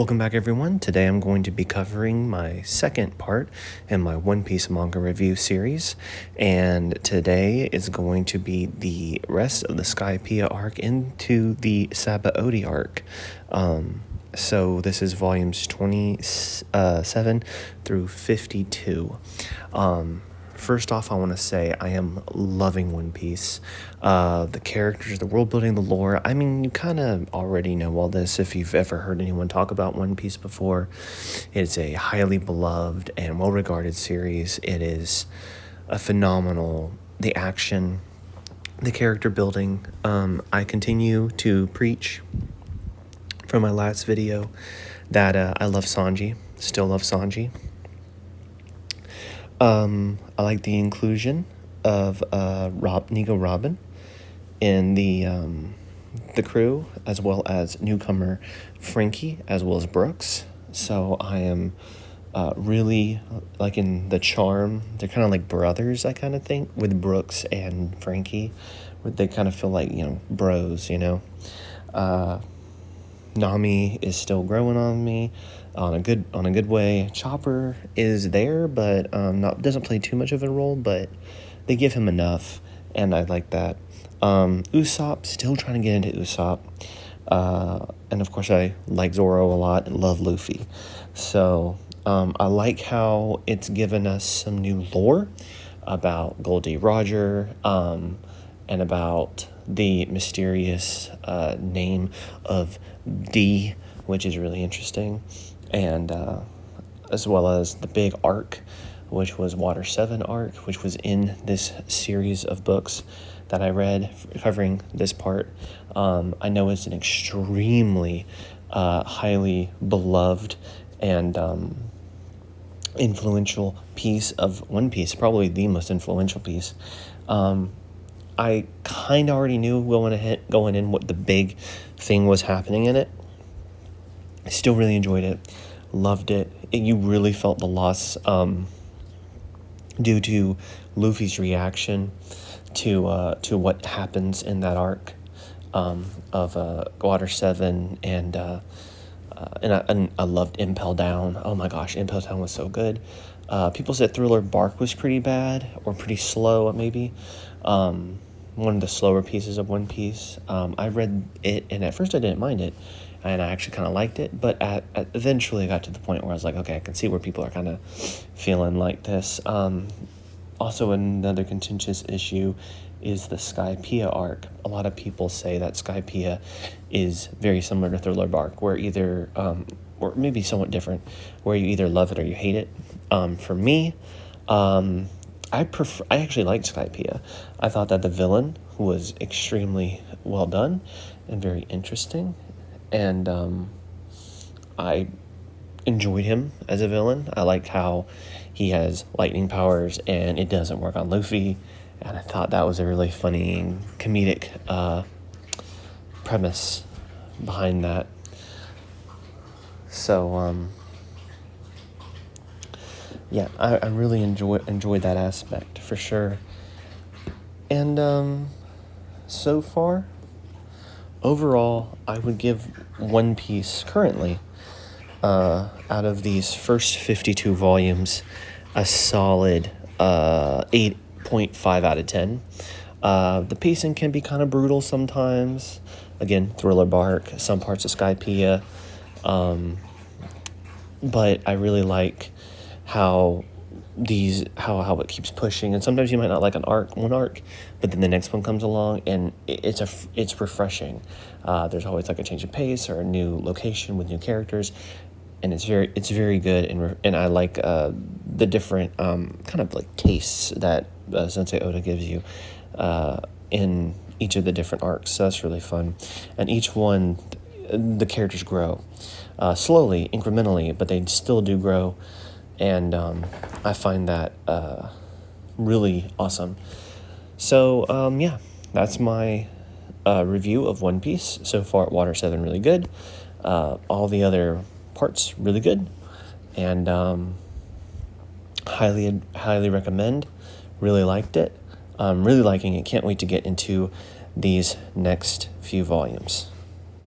Welcome back, everyone. Today I'm going to be covering my second part in my One Piece manga review series, and today is going to be the rest of the Skypeia arc into the Sabaody arc. So this is volumes 27 through 52. First off, I want to say I am loving One Piece. The characters, the world building, the lore. I mean, you kind of already know all this if you've ever heard anyone talk about One Piece before. It's a highly beloved and well-regarded series. It is a phenomenal, the action, the character building. I continue to preach from my last video that I love Sanji, still love Sanji. I like the inclusion of Nico Robin in the crew, as well as newcomer Frankie, as well as Brooks. So I am really liking the charm. They're kind of like brothers, I kind of think, with Brooks and Frankie. They kind of feel like, bros, Nami is still growing on me on a good way. Chopper is there, but doesn't play too much of a role, but they give him enough, and I like that. Usopp, still trying to get into Usopp. And of course I like Zoro a lot and love Luffy. So I like how it's given us some new lore about Goldie Roger, and about the mysterious name of D, which is really interesting, and as well as the big arc, which was Water 7 arc, which was in this series of books that I read covering this part. I know it's an extremely highly beloved and influential piece of One Piece, probably the most influential piece. I kind of already knew going in what the big thing was happening in it. I still really enjoyed it, loved it. You really felt the loss due to Luffy's reaction to what happens in that arc of Water 7, and I loved Impel Down. Oh my gosh, Impel Down was so good. People said Thriller Bark was pretty bad, or pretty slow, maybe. One of the slower pieces of One Piece. I read it, and at first I didn't mind it, and I actually kind of liked it, but eventually I got to the point where I was like, okay, I can see where people are kind of feeling like this. Also, another contentious issue is the Skypeia arc. A lot of people say that Skypeia is very similar to Thriller Bark, where either, or maybe somewhat different, where you either love it or you hate it. For me, I actually liked Skypeia. I thought that the villain was extremely well done and very interesting, and I enjoyed him as a villain. I liked how he has lightning powers and it doesn't work on Luffy, and I thought that was a really funny comedic premise behind that. So yeah, I really enjoyed that aspect for sure. And so far, overall, I would give One Piece currently, out of these first 52 volumes, a solid 8.5 out of 10. The pacing can be kind of brutal sometimes. Again, Thriller Bark, some parts of Skypeia. But I really like how it keeps pushing, and sometimes you might not like one arc, but then the next one comes along and it's refreshing. There's always like a change of pace or a new location with new characters, and it's very good, and I like the different kind of like tastes that Sensei Oda gives you in each of the different arcs. So that's really fun, and each one the characters grow slowly, incrementally, but they still do grow. And I find that really awesome. So, yeah, that's my review of One Piece. So far, Water 7, really good. All the other parts, really good. And highly recommend. Really liked it. Really liking it. Can't wait to get into these next few volumes.